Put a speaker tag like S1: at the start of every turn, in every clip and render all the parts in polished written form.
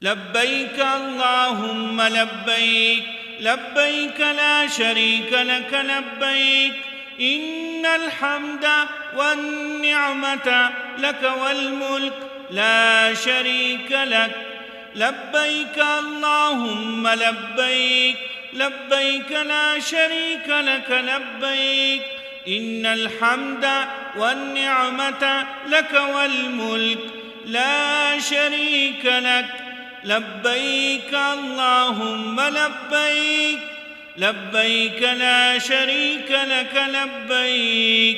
S1: لبيك اللهم لبيك لبيك لا شريك لك لبيك إن الحمد والنعمة لك والملك لا شريك لك لبيك اللهم لبيك لبيك لا شريك لك لبيك إن الحمد والنعمة لك والملك لا شريك لك لبيك اللهم لبيك لبيك لا شريك لك لبيك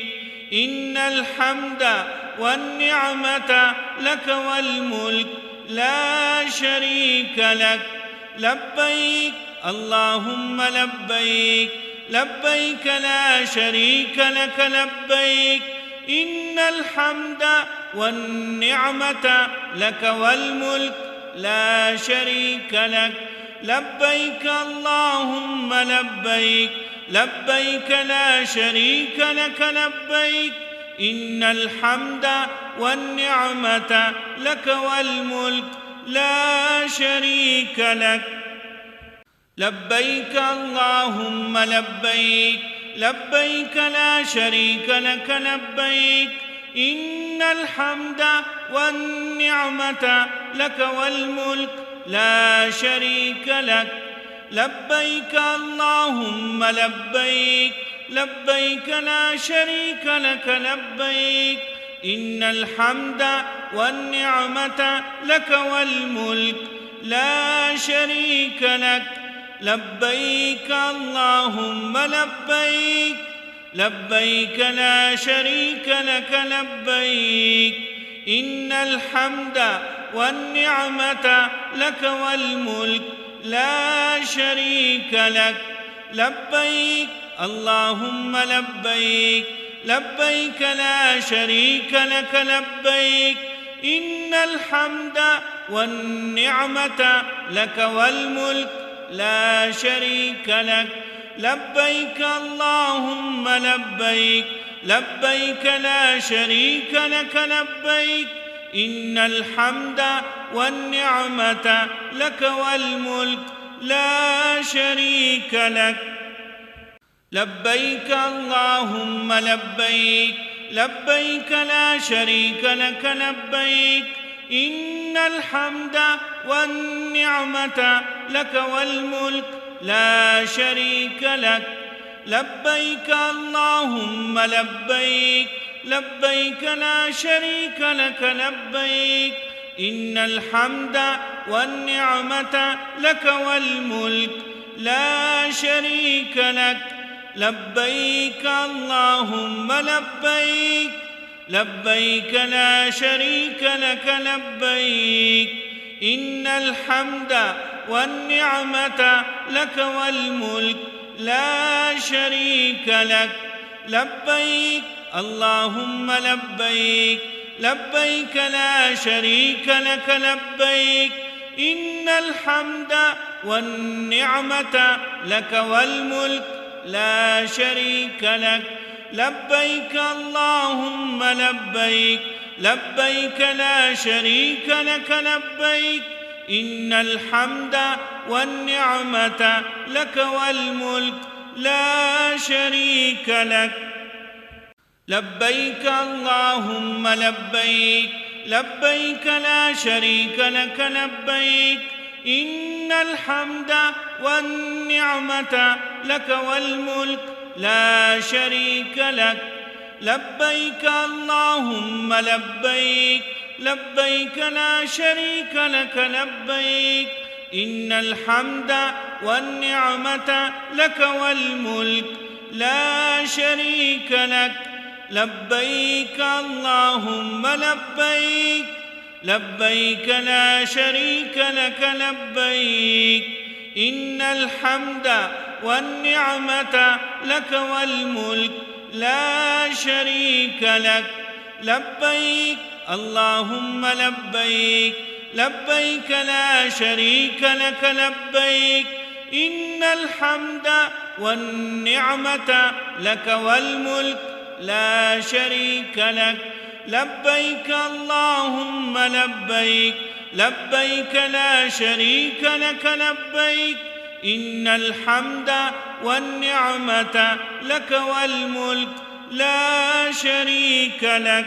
S1: إن الحمد والنعمة لك والملك لا شريك لك لبيك اللهم لبيك لبيك لا شريك لك لبيك إن الحمد والنعمة لك والملك لا شريك لك لبيك اللهم لبيك لبيك لا شريك لك لبيك إن الحمد والنعمة لك والملك لا شريك لك لبيك اللهم لبيك لبيك لا شريك لك لبيك إن الحمد والنعمة لك والملك لا شريك لك لبيك اللهم لبيك لبيك لا شريك لك لبيك إن الحمد والنعمة لك والملك لا شريك لك لبيك اللهم لبيك لبيك لا شريك لك لبيك إن الحمد والنعمة لك والملك لا شريك لك لبيك اللهم لبيك لبيك لا شريك لك لبيك إن الحمد والنعمة لك والملك لا شريك لك لبيك اللهم لبيك لبيك لا شريك لك لبيك إن الحمد والنعمة لك والملك لا شريك لك لبيك اللهم لبيك لبيك لا شريك لك لبيك إن الحمد والنعمة لك والملك لا شريك لك لبيك اللهم لبيك لبيك لا شريك لك لبيك إن الحمد والنعمة لك والملك لا شريك لك لبيك اللهم لبيك لبيك لا شريك لك لبيك إن الحمد والنعمة لك والملك لا شريك لك لبيك اللهم لبيك لبيك لا شريك لك لبيك إن الحمد والنعمة لك والملك لا شريك لك لبيك اللهم لبيك لبيك لا شريك لك لبيك إن الحمد والنعمة لك والملك لا شريك لك لبيك اللهم لبيك لبيك لا شريك لك لبيك إن الحمد والنعمة لك والملك لا شريك لك لبيك اللهم لبيك لبيك لا شريك لك لبيك إن الحمد والنعمة لك والملك لا شريك لك لبيك اللهم لبيك لبيك لا شريك لك لبيك إن الحمد والنعمة لك والملك لا شريك لك لبيك اللهم لبيك لبيك لا شريك لك لبيك إن الحمد والنعمة لك والملك لا شريك لك لبيك اللهم لبيك لبيك لا شريك لك لبيك إن الحمد والنعمة لك والملك لا شريك لك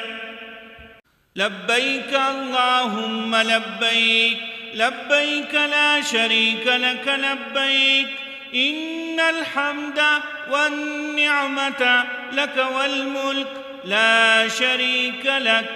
S1: لبيك اللهم لبيك لبيك لا شريك لك لبيك إن الحمد والنعمة لك والملك لا شريك لك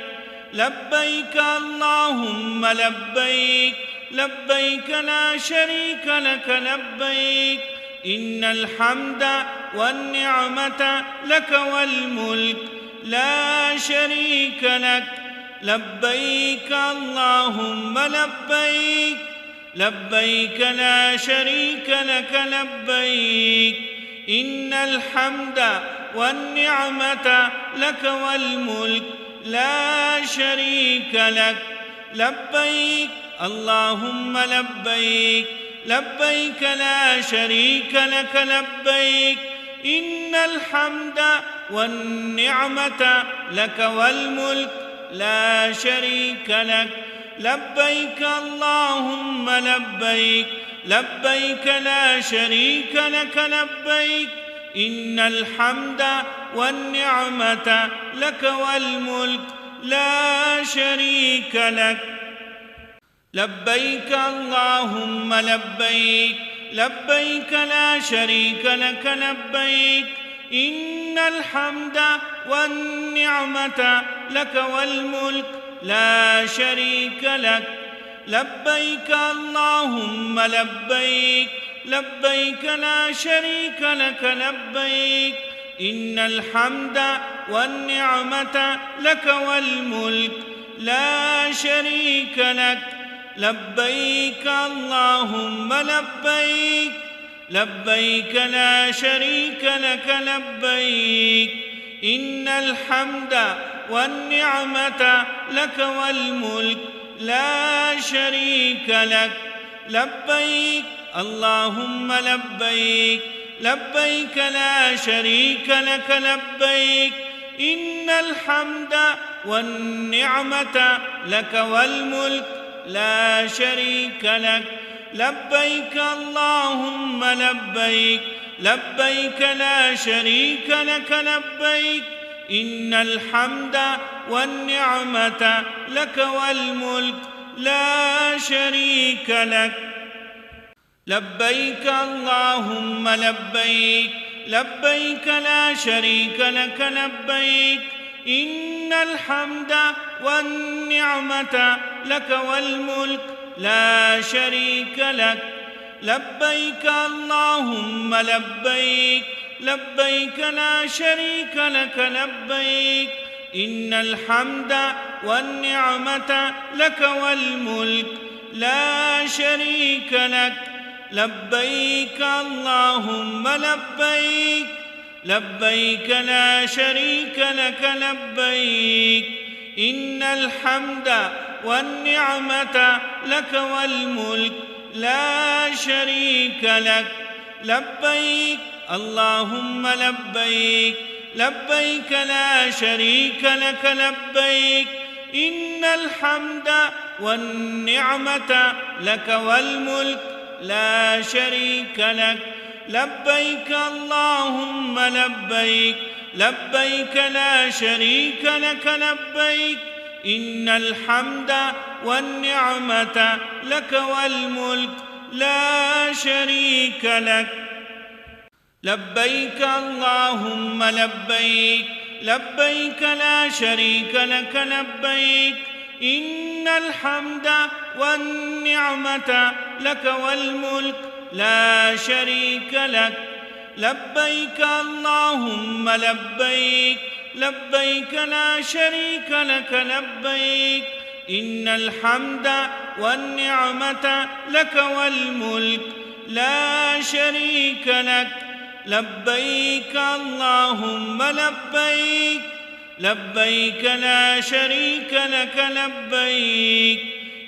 S1: لبيك اللهم لبيك لبيك لا شريك لك لبيك إن الحمد والنعمة لك والملك لا شريك لك لبيك اللهم لبيك لبيك لا شريك لك لبيك إن الحمد والنعمة لك والملك لا شريك لك لبيك اللهم لبيك لبيك لا شريك لك لبيك إن الحمد والنعمة لك والملك لا شريك لك لبيك اللهم لبيك لبيك لا شريك لك لبيك إن الحمد والنعمة لك والملك لا شريك لك لبيك اللهم لبيك لبيك لا شريك لك لبيك إن الحمد والنعمة لك والملك لا شريك لك لبيك اللهم لبيك لبيك لا شريك لك لبيك إن الحمد والنعمة لك والملك لا شريك لك لبيك اللهم لبيك لبيك لا شريك لك لبيك إن الحمد والنعمة لك والملك لا شريك لك لبيك اللهم لبيك لبيك لا شريك لك لبيك إن الحمد والنعمة لك والملك لا شريك لك لبيك اللهم لبيك لبيك لا شريك لك لبيك إن الحمد والنعمة لك والملك لا شريك لك لبيك اللهم لبيك لبيك لا شريك لك لبيك إن الحمد والنعمة لك والملك لا شريك لك لبيك اللهم لبيك لبيك لا شريك لك لبيك إن الحمد والنعمة لك والملك لا شريك لك لبيك اللهم لبيك لبيك لا شريك لك لبيك إن الحمد والنعمة لك والملك لا شريك لك لبيك اللهم لبيك لبيك لا شريك لك لبيك إن الحمد والنعمة لك والملك لا شريك لك لبيك اللهم لبيك لبيك لا شريك لك لبيك إن الحمد والنعمة لك والملك لا شريك لك لبيك اللهم لبيك لبيك لا شريك لك لبيك إن الحمد والنعمة لك والملك لا شريك لك لبيك اللهم لبيك لبيك لا شريك لك لبيك إن الحمد والنعمة لك والملك لا شريك لك لبيك اللهم لبيك لبيك لا شريك لك لبيك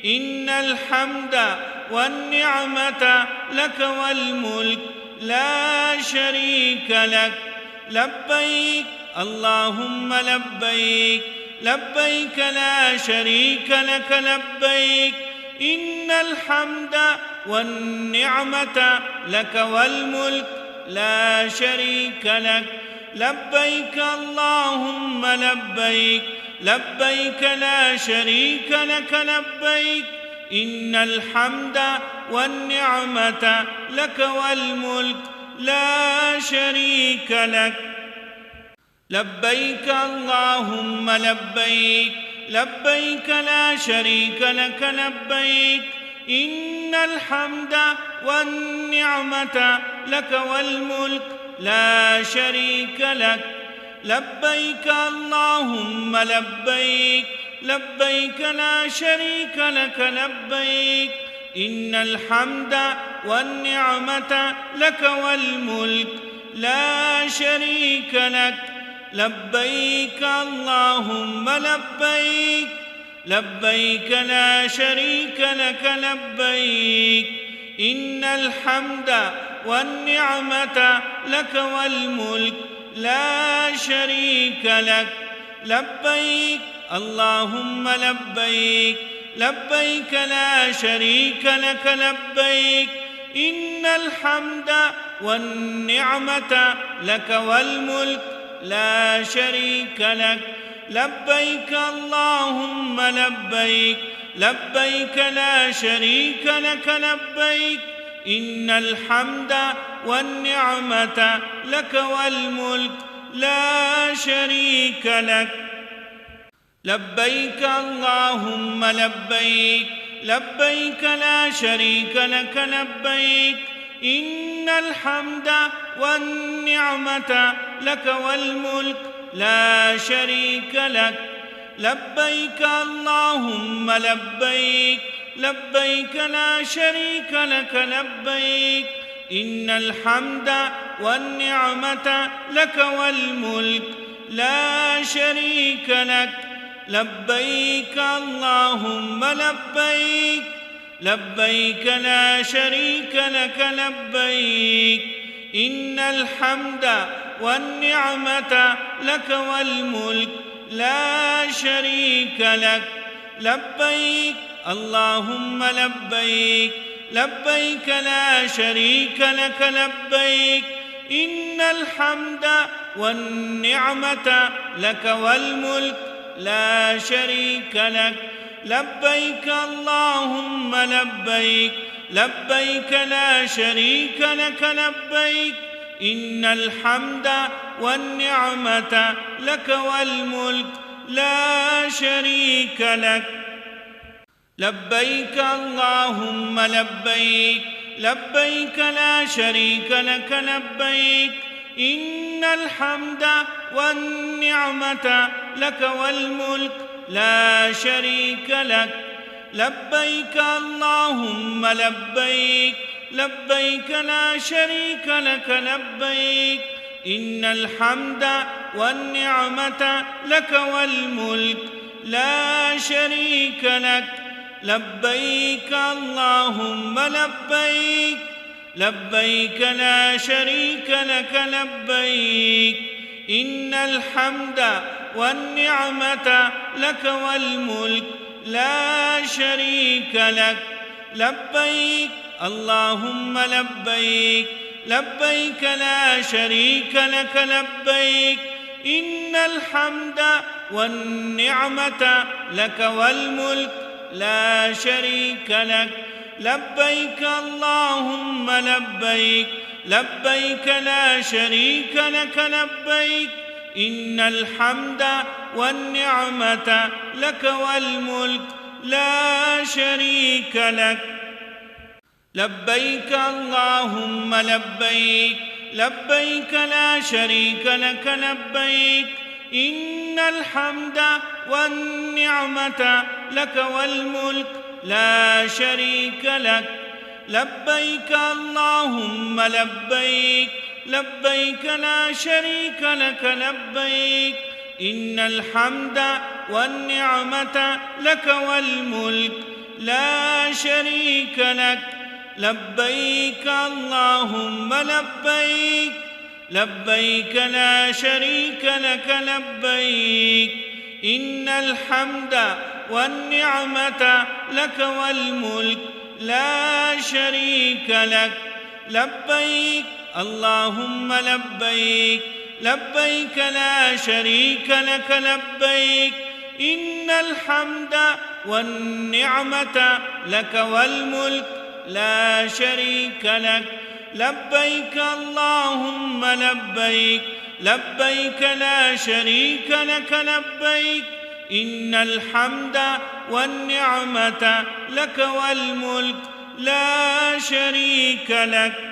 S1: إن الحمد والنعمة لك والملك لا شريك لك لبيك اللهم لبيك لبيك لا شريك لك لبيك إن الحمد والنعمة لك والملك لا شريك لك لبيك اللهم لبيك لبيك لا شريك لك لبيك إن الحمد والنعمة لك والملك لا شريك لك لبيك اللهم لبيك لبيك لا شريك لك لبيك إن الحمد والنعمة لك والملك لا شريك لك لبيك اللهم لبيك لبيك لا شريك لك لبيك إن الحمد والنعمة لك والملك لا شريك لك لبيك اللهم لبيك لبيك لا شريك لك لبيك إن الحمد والنعمة لك والملك لا شريك لك لبيك اللهم لبيك لبيك لا شريك لك لبيك إن الحمد والنعمة لك والملك لا شريك لك لبيك اللهم لبيك لبيك لا شريك لك لبيك إن الحمد والنعمة لك والملك لا شريك لك لبيك اللهم لبيك لبيك لا شريك لك لبيك إن الحمد والنعمة لك والملك لا شريك لك لبيك اللهم لبيك لبيك لا شريك لك لبيك إن الحمد والنعمة لك والملك لا شريك لك لبيك اللهم لبيك لبيك لا شريك لك لبيك إن الحمد والنعمة لك والملك لا شريك لك لبيك اللهم لبيك لبيك لا شريك لك لبيك إن الحمد والنعمة لك والملك لا شريك لك لبيك اللهم لبيك لبيك لا شريك لك لبيك إن الحمد والنعمة لك والملك لا شريك لك لبيك اللهم لبيك لبيك لا شريك لك لبيك إن الحمد والنعمة لك والملك لا شريك لك لبيك اللهم لبيك لبيك لا شريك لك لبيك إن الحمد والنعمة لك والملك لا شريك لك لبيك اللهم لبيك لبيك لا شريك لك لبيك إن الحمد والنعمة لك والملك لا شريك لك لبيك اللهم لبيك لبيك لا شريك لك لبيك إن الحمد والنعمة لك والملك لا شريك لك لبيك اللهم لبيك لبيك لا شريك لك لبيك إن الحمد والنعمة لك والملك لا شريك لك لبيك اللهم لبيك لبيك لا شريك لك لبيك إن الحمد والنعمة لك والملك لا شريك لك لبيك اللهم لبيك لبيك لا شريك لك لبيك إن الحمد والنعمة لك والملك لا شريك لك لبيك اللهم لبيك لبيك لا شريك لك لبيك إن الحمد والنعمة لك والملك لا شريك لك. لبيك اللهم لبيك، لبيك لا شريك لك لبيك، إن الحمد والنعمة لك والملك لا شريك لك. لبيك اللهم لبيك، لبيك لا شريك لك لبيك، إن الحمد والنعمة لك والملك لا شريك لك.